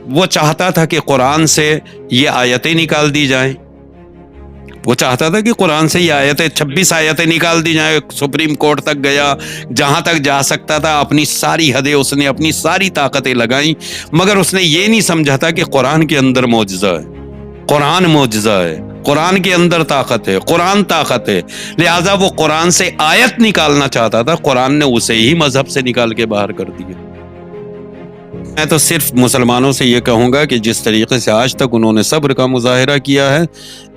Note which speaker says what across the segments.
Speaker 1: وہ چاہتا تھا کہ قرآن سے یہ آیتیں نکال دی جائیں، وہ چاہتا تھا کہ قرآن سے یہ آیتیں 26 آیتیں نکال دی جائیں، سپریم کورٹ تک گیا، جہاں تک جا سکتا تھا اپنی ساری حدیں اس نے، اپنی ساری طاقتیں لگائیں، مگر اس نے یہ نہیں سمجھا تھا کہ قرآن کے اندر معجزہ ہے، قرآن معجزہ ہے، قرآن کے اندر طاقت ہے، قرآن طاقت ہے، لہٰذا وہ قرآن سے آیت نکالنا چاہتا تھا، قرآن نے اسے ہی مذہب سے نکال کے باہر کر دیا۔ میں تو صرف مسلمانوں سے یہ کہوں گا کہ جس طریقے سے آج تک انہوں نے صبر کا مظاہرہ کیا ہے،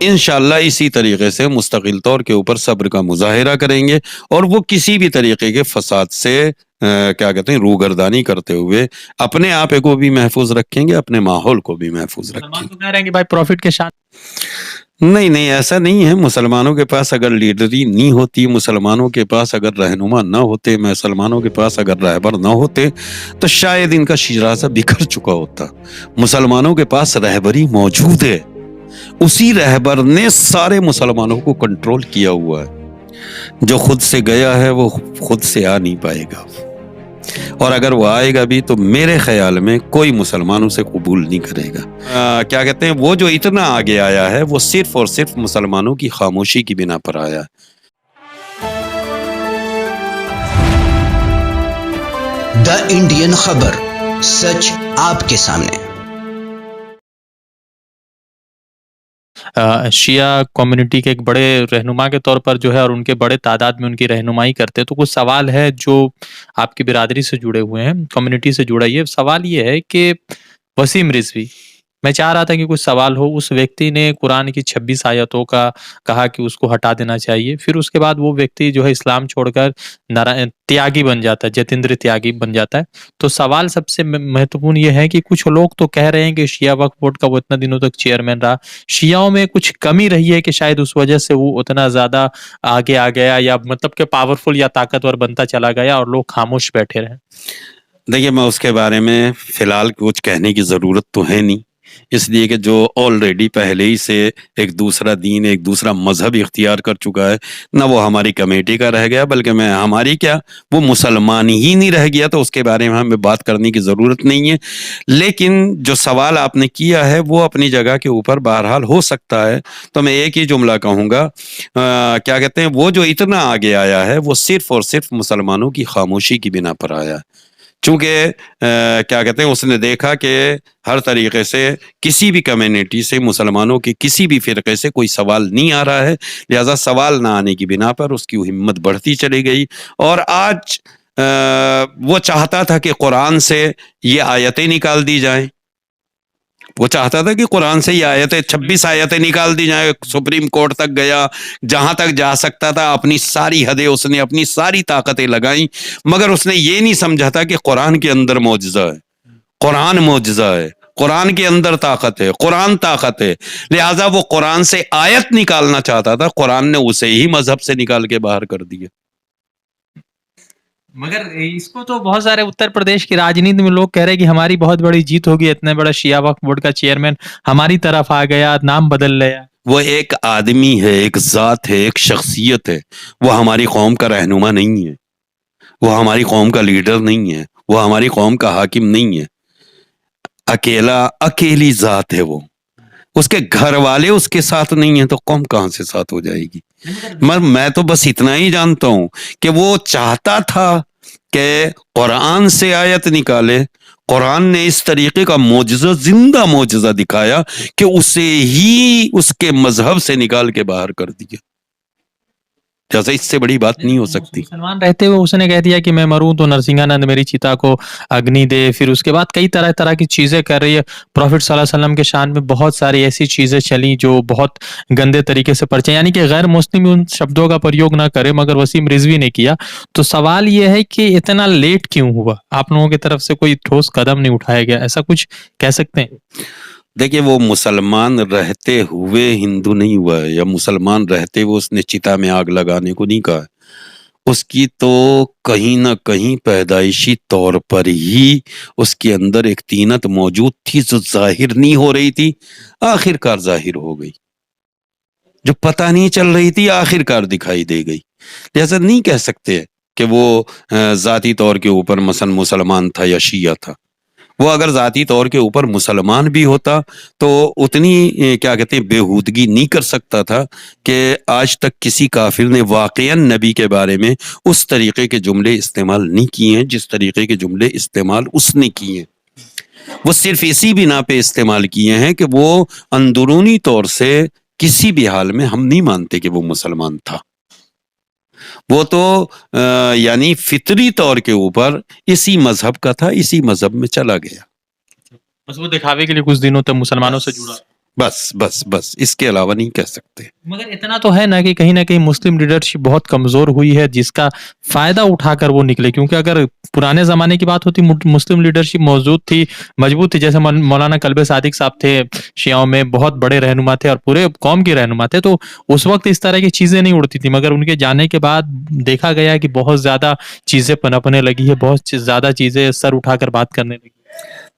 Speaker 1: انشاءاللہ اسی طریقے سے مستقل طور کے اوپر صبر کا مظاہرہ کریں گے، اور وہ کسی بھی طریقے کے فساد سے کیا کہتے ہیں روگردانی کرتے ہوئے اپنے آپ کو بھی محفوظ رکھیں گے، اپنے ماحول کو بھی محفوظ رکھیں گے۔
Speaker 2: تو کہہ رہے ہیں کہ بھائی پروفٹ کے شان
Speaker 1: نہیں ایسا نہیں ہے۔ مسلمانوں کے پاس اگر لیڈری نہیں ہوتی، مسلمانوں کے پاس اگر رہنما نہ ہوتے، مسلمانوں کے پاس اگر رہبر نہ ہوتے تو شاید ان کا شیرازہ بکھر چکا ہوتا۔ مسلمانوں کے پاس رہبری موجود ہے، اسی رہبر نے سارے مسلمانوں کو کنٹرول کیا ہوا ہے۔ جو خود سے گیا ہے وہ خود سے آ نہیں پائے گا، اور اگر وہ آئے گا بھی تو میرے خیال میں کوئی مسلمان اسے قبول نہیں کرے گا۔ کیا کہتے ہیں، وہ جو اتنا آگے آیا ہے وہ صرف اور صرف مسلمانوں کی خاموشی کی بنا پر آیا ہے۔
Speaker 3: دا انڈین خبر، سچ آپ کے سامنے۔
Speaker 2: شیعہ کمیونٹی کے ایک بڑے رہنما کے طور پر جو ہے، اور ان کے بڑے تعداد میں ان کی رہنمائی کرتے ہیں، تو کچھ سوال ہے جو آپ کی برادری سے جڑے ہوئے ہیں، کمیونٹی سے جڑا یہ سوال یہ ہے کہ وسیم رضوی، میں چاہ رہا تھا کہ کچھ سوال ہو۔ اس ویکتی نے قرآن کی 26 آیتوں کا کہا کہ اس کو ہٹا دینا چاہیے، پھر اس کے بعد وہ ویکتی جو ہے اسلام چھوڑ کر تیاگی بن جاتا ہے، جتیندر تیاگی بن جاتا ہے۔ تو سوال سب سے مہتوپورن یہ ہے کہ کچھ لوگ تو کہہ رہے ہیں کہ شیعہ وقف بورڈ کا وہ اتنا دنوں تک چیئرمین رہا، شیعوں میں کچھ کمی رہی ہے کہ شاید اس وجہ سے وہ اتنا زیادہ آگے آ گیا، یا مطلب کہ پاورفل یا طاقتور بنتا چلا گیا اور لوگ خاموش بیٹھے رہے۔
Speaker 1: دیکھیے، میں اس کے بارے میں فی الحال کچھ کہنے کی ضرورت تو ہے نہیں، اس لیے کہ جو آلریڈی پہلے ہی سے ایک دوسرا دین، ایک دوسرا مذہب اختیار کر چکا ہے، نہ وہ ہماری کمیٹی کا رہ گیا، بلکہ ہماری کیا، وہ مسلمان ہی نہیں رہ گیا، تو اس کے بارے میں ہمیں بات کرنے کی ضرورت نہیں ہے۔ لیکن جو سوال آپ نے کیا ہے وہ اپنی جگہ کے اوپر بہرحال ہو سکتا ہے، تو میں ایک ہی جملہ کہوں گا، کیا کہتے ہیں، وہ جو اتنا آگے آیا ہے وہ صرف اور صرف مسلمانوں کی خاموشی کی بنا پر آیا ہے۔ چونکہ کیا کہتے ہیں، اس نے دیکھا کہ ہر طریقے سے کسی بھی کمیونٹی سے، مسلمانوں کے کسی بھی فرقے سے کوئی سوال نہیں آ رہا ہے، لہذا سوال نہ آنے کی بنا پر اس کی ہمت بڑھتی چلی گئی، اور آج وہ چاہتا تھا کہ قرآن سے یہ آیتیں نکال دی جائیں، وہ چاہتا تھا کہ قرآن سے یہ آیتیں 26 آیتیں نکال دی جائیں، سپریم کورٹ تک گیا، جہاں تک جا سکتا تھا اپنی ساری حدیں اس نے، اپنی ساری طاقتیں لگائیں، مگر اس نے یہ نہیں سمجھا تھا کہ قرآن کے اندر معجزہ ہے، قرآن معجزہ ہے، قرآن کے اندر طاقت ہے، قرآن طاقت ہے، لہٰذا وہ قرآن سے آیت نکالنا چاہتا تھا، قرآن نے اسے ہی مذہب سے نکال کے باہر کر دیا۔
Speaker 2: مگر اس کو تو بہت سارے اتر پردیش کی راجنیتی میں لوگ کہہ رہے ہیں کہ ہماری بہت بڑی جیت ہوگی، اتنے بڑا شیعہ وقف بورڈ کا چیئرمین ہماری طرف آ گیا، نام بدل لیا۔
Speaker 1: وہ ایک آدمی ہے، ایک ذات ہے، ایک شخصیت ہے، وہ ہماری قوم کا رہنما نہیں ہے، وہ ہماری قوم کا لیڈر نہیں ہے، وہ ہماری قوم کا حاکم نہیں ہے، اکیلی ذات ہے وہ، اس کے گھر والے اس کے ساتھ نہیں ہیں تو قوم کہاں سے ساتھ ہو جائے گی؟ میں تو بس اتنا ہی جانتا ہوں کہ وہ چاہتا تھا کہ قرآن سے آیت نکالے، قرآن نے اس طریقے کا معجزہ، زندہ معجزہ دکھایا کہ اسے ہی اس کے مذہب سے نکال کے باہر کر دیا، جیسے اس سے بڑی بات نہیں ہو سکتی۔
Speaker 2: مسلمان رہتے ہوئے اس نے کہہ دیا کہ میں مروں تو نرسنگھانند میری چیتا کو اگنی دے، پھر اس کے بعد کئی طرح کی چیزیں کر رہی ہے۔ پروفٹ صلی اللہ علیہ وسلم کے شان میں بہت ساری ایسی چیزیں چلیں جو بہت گندے طریقے سے پرچے، یعنی کہ غیر مسلم ان شبدوں کا پریوگ نہ کرے، مگر وسیم رضوی نے کیا۔ تو سوال یہ ہے کہ اتنا لیٹ کیوں ہوا؟ آپ لوگوں کی طرف سے کوئی ٹھوس قدم نہیں اٹھایا گیا، ایسا کچھ کہہ سکتے ہیں؟
Speaker 1: دیکھیے، وہ مسلمان رہتے ہوئے ہندو نہیں ہوا ہے، یا مسلمان رہتے ہوئے اس نے چتا میں آگ لگانے کو نہیں کہا، اس کی تو کہیں نہ کہیں پیدائشی طور پر ہی اس کے اندر ایک طینت موجود تھی جو ظاہر نہیں ہو رہی تھی، آخر کار ظاہر ہو گئی، جو پتہ نہیں چل رہی تھی آخر کار دکھائی دے گئی۔ لہذا نہیں کہہ سکتے کہ وہ ذاتی طور کے اوپر مثلا مسلمان تھا یا شیعہ تھا، وہ اگر ذاتی طور کے اوپر مسلمان بھی ہوتا تو اتنی کیا کہتے ہیں بےہودگی نہیں کر سکتا تھا کہ آج تک کسی کافر نے واقعاً نبی کے بارے میں اس طریقے کے جملے استعمال نہیں کیے ہیں جس طریقے کے جملے استعمال اس نے کیے ہیں۔ وہ صرف اسی بنا پہ استعمال کیے ہیں کہ وہ اندرونی طور سے کسی بھی حال میں ہم نہیں مانتے کہ وہ مسلمان تھا، وہ تو یعنی فطری طور کے اوپر اسی مذہب کا تھا، اسی مذہب میں چلا گیا،
Speaker 2: بس وہ دکھاوے کے لیے کچھ دنوں تک مسلمانوں سے جڑا۔
Speaker 1: بس اس کے علاوہ نہیں کہہ سکتے۔
Speaker 2: مگر اتنا تو ہے نا کہ کہیں نہ کہیں مسلم لیڈرشپ بہت کمزور ہوئی ہے، جس کا فائدہ اٹھا کر وہ نکلے، کیونکہ اگر پرانے زمانے کی بات ہوتی مسلم لیڈرشپ موجود تھی، مضبوط تھی، جیسے مولانا کلب صادق صاحب تھے، شیعوں میں بہت بڑے رہنما تھے اور پورے قوم کے رہنما تھے، تو اس وقت اس طرح کی چیزیں نہیں اڑتی تھی، مگر ان کے جانے کے بعد دیکھا گیا کہ بہت زیادہ چیزیں پنپنے لگی ہے، بہت زیادہ چیزیں سر اٹھا کر بات کرنے لگی۔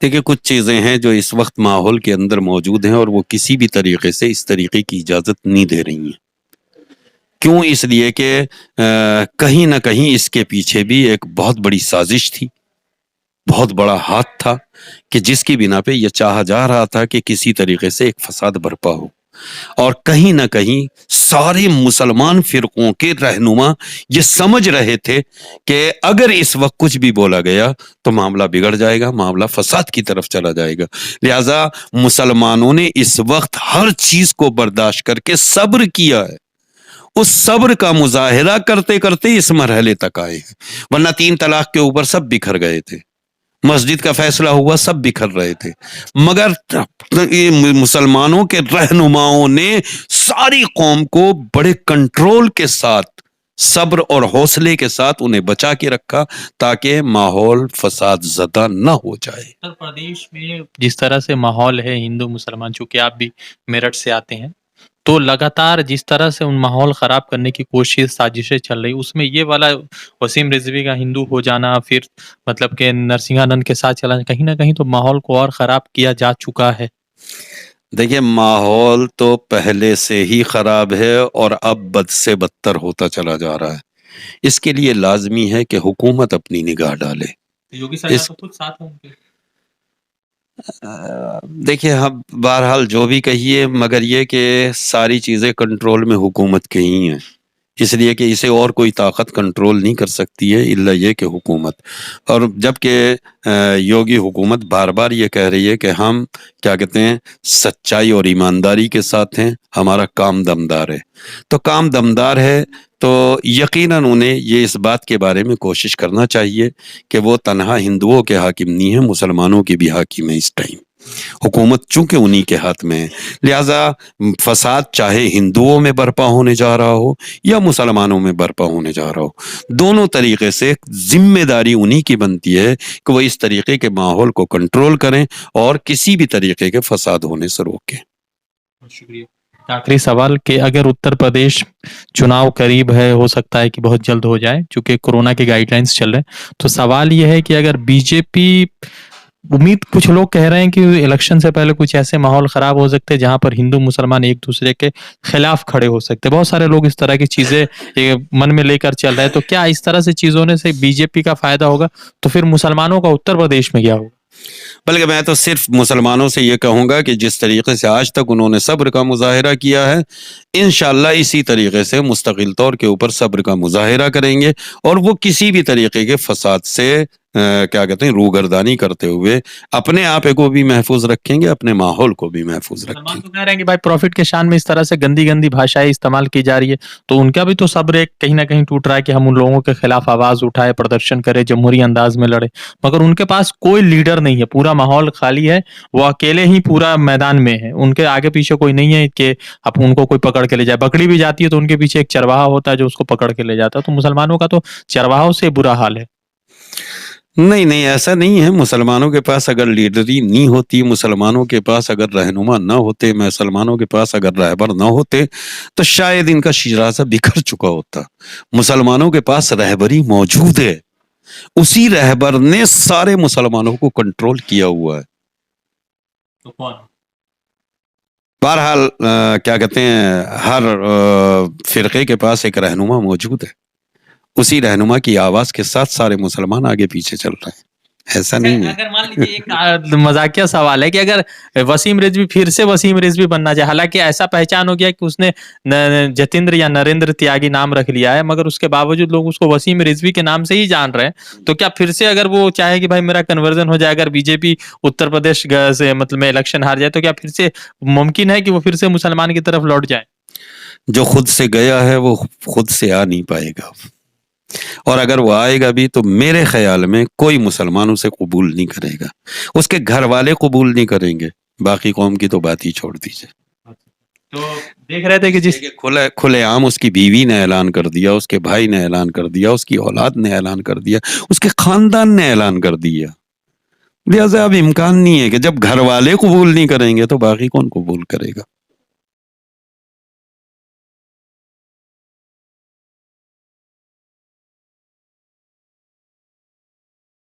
Speaker 1: دیکھیں کچھ چیزیں ہیں جو اس وقت ماحول کے اندر موجود ہیں اور وہ کسی بھی طریقے سے اس طریقے کی اجازت نہیں دے رہی ہیں۔ کیوں؟ اس لیے کہ کہیں نہ کہیں اس کے پیچھے بھی ایک بہت بڑی سازش تھی، بہت بڑا ہاتھ تھا کہ جس کی بنا پہ یہ چاہا جا رہا تھا کہ کسی طریقے سے ایک فساد برپا ہو، اور کہیں نہ کہیں سارے مسلمان فرقوں کے رہنما یہ سمجھ رہے تھے کہ اگر اس وقت کچھ بھی بولا گیا تو معاملہ بگڑ جائے گا، معاملہ فساد کی طرف چلا جائے گا، لہذا مسلمانوں نے اس وقت ہر چیز کو برداشت کر کے صبر کیا ہے، اس صبر کا مظاہرہ کرتے کرتے اس مرحلے تک آئے ہیں، ورنہ 3 طلاق کے اوپر سب بکھر گئے تھے، مسجد کا فیصلہ ہوا سب بکھر رہے تھے، مگر مسلمانوں کے رہنماؤں نے ساری قوم کو بڑے کنٹرول کے ساتھ، صبر اور حوصلے کے ساتھ انہیں بچا کے رکھا تاکہ ماحول فساد زدہ نہ ہو جائے۔
Speaker 2: اتر پردیش میں جس طرح سے ماحول ہے ہندو مسلمان، چونکہ آپ بھی میرٹھ سے آتے ہیں، تو لگاتار جس طرح سے ان ماحول خراب کرنے کی کوشش سازشیں چل رہی، اس میں یہ والا وسیم رضوی کا ہندو ہو جانا، پھر مطلب کہ نرسنگھانند کے ساتھ چلانا، کہیں نہ کہیں تو ماحول کو اور خراب کیا جا چکا ہے۔
Speaker 1: دیکھیں ماحول تو پہلے سے ہی خراب ہے اور اب بد سے بدتر ہوتا چلا جا رہا ہے، اس کے لیے لازمی ہے کہ حکومت اپنی نگاہ ڈالے۔
Speaker 2: یوگی صاحب تو خود ساتھ ہیں ان کے۔
Speaker 1: دیکھیں ہم بہرحال جو بھی کہیے، مگر یہ کہ ساری چیزیں کنٹرول میں حکومت کے ہی ہیں، اس لیے کہ اسے اور کوئی طاقت کنٹرول نہیں کر سکتی ہے الا یہ کہ حکومت، اور جبکہ یوگی حکومت بار بار یہ کہہ رہی ہے کہ ہم کیا کہتے ہیں سچائی اور ایمانداری کے ساتھ ہیں، ہمارا کام دمدار ہے، تو کام دمدار ہے تو یقیناً انہیں یہ اس بات کے بارے میں کوشش کرنا چاہیے کہ وہ تنہا ہندوؤں کے حاکم نہیں ہیں، مسلمانوں کی بھی حاکم ہے اس ٹائم، حکومت چونکہ انہی کے ہاتھ میں ہے، لہٰذا فساد چاہے ہندوؤں میں برپا ہونے جا رہا ہو یا مسلمانوں میں برپا ہونے جا رہا ہو، دونوں طریقے سے ذمہ داری انہی کی بنتی ہے کہ وہ اس طریقے کے ماحول کو کنٹرول کریں اور کسی بھی طریقے کے فساد ہونے سے روکیں۔
Speaker 2: شکریہ۔ آخری سوال کہ اگر اتر پردیش چناؤ قریب ہے، ہو سکتا ہے کہ بہت جلد ہو جائے چونکہ کورونا کے گائیڈ لائنز چل رہے ہیں، تو سوال یہ ہے کہ اگر بی جے پی، امید کچھ لوگ کہہ رہے ہیں کہ الیکشن سے پہلے کچھ ایسے ماحول خراب ہو سکتے ہیں جہاں پر ہندو مسلمان ایک دوسرے کے خلاف کھڑے ہو سکتے ہیں، بہت سارے لوگ اس طرح کی چیزیں من میں لے کر چل رہے ہیں، تو کیا اس طرح سے چیزوں سے بی جے پی کا فائدہ ہوگا؟ تو پھر مسلمانوں کا اتر پردیش میں کیا ہوگا؟
Speaker 1: بلکہ میں تو صرف مسلمانوں سے یہ کہوں گا کہ جس طریقے سے آج تک انہوں نے صبر کا مظاہرہ کیا ہے، انشاءاللہ اسی طریقے سے مستقل طور کے اوپر صبر کا مظاہرہ کریں گے اور وہ کسی بھی طریقے کے فساد سے کیا کہتے ہیں روگردانی کرتے ہوئے اپنے آپ کو بھی محفوظ رکھیں گے، اپنے ماحول کو بھی محفوظ رکھیں گے۔
Speaker 2: تو کہہ رہے ہیں کہ بھائی پروفٹ کے شان میں اس طرح سے گندی گندی بھاشائیں استعمال کی جا رہی ہے، تو ان کا بھی تو صبر ایک کہیں نہ کہیں ٹوٹ رہا ہے کہ ہم ان لوگوں کے خلاف آواز اٹھائے، پردرشن کرے، جمہوری انداز میں لڑے، مگر ان کے پاس کوئی لیڈر نہیں ہے، پورا ماحول خالی ہے، وہ اکیلے ہی پورا میدان میں ہے، ان کے آگے پیچھے کوئی نہیں ہے کہ اب ان کو کوئی پکڑ کے لے جائے، بکری بھی جاتی ہے تو ان کے پیچھے ایک چرواہا ہوتا ہے جو اس کو پکڑ کے لے جاتا ہے، تو مسلمانوں کا تو چرواہوں سے برا حال ہے۔
Speaker 1: نہیں ایسا نہیں ہے، مسلمانوں کے پاس اگر لیڈری نہیں ہوتی، مسلمانوں کے پاس اگر رہنما نہ ہوتے، مسلمانوں کے پاس اگر رہبر نہ ہوتے تو شاید ان کا شیرازہ بکھر چکا ہوتا۔ مسلمانوں کے پاس رہبری موجود ہے، اسی رہبر نے سارے مسلمانوں کو کنٹرول کیا ہوا ہے۔
Speaker 2: تو کون؟
Speaker 1: بہرحال کیا کہتے ہیں ہر فرقے کے پاس ایک رہنما موجود ہے، اسی رہنما کی آواز کے ساتھ سارے مسلمان آگے پیچھے چل رہے ہیں، ایسا نہیں ہے.
Speaker 2: اگر مان لیجیے ایک مذاقیہ سوال ہے کہ اگر وسیم رضوی پھر سے وسیم رضوی بننا چاہے، حالانکہ ایسا پہچان ہو گیا کہ اس نے جتیندر یا نریندر تیاگی نام رکھ لیا ہے، مگر اس کے باوجود لوگ اس کو وسیم رضوی کے نام سے ہی جان رہے ہیں، تو کیا پھر سے اگر وہ چاہے کہ بھائی میرا کنورژن ہو جائے، اگر بی جے پی اتر پردیش سے مطلب میں الیکشن ہار جائے، تو کیا پھر سے ممکن ہے کہ وہ پھر سے مسلمان کی طرف لوٹ جائے؟
Speaker 1: جو خود سے گیا ہے وہ خود سے آ نہیں پائے گا، اور اگر وہ آئے گا بھی تو میرے خیال میں کوئی مسلمان اسے قبول نہیں کرے گا، اس کے گھر والے قبول نہیں کریں گے، باقی قوم کی تو بات ہی چھوڑ دیجیے.
Speaker 2: تو دیکھ رہے تھے کہ جس
Speaker 1: کھلے عام اس کی بیوی نے اعلان کر دیا، اس کے بھائی نے اعلان کر دیا، اس کی اولاد نے اعلان کر دیا، اس کے خاندان نے اعلان کر دیا. لہٰذا اب امکان نہیں ہے کہ جب گھر والے قبول نہیں کریں گے تو باقی کون قبول کرے گا.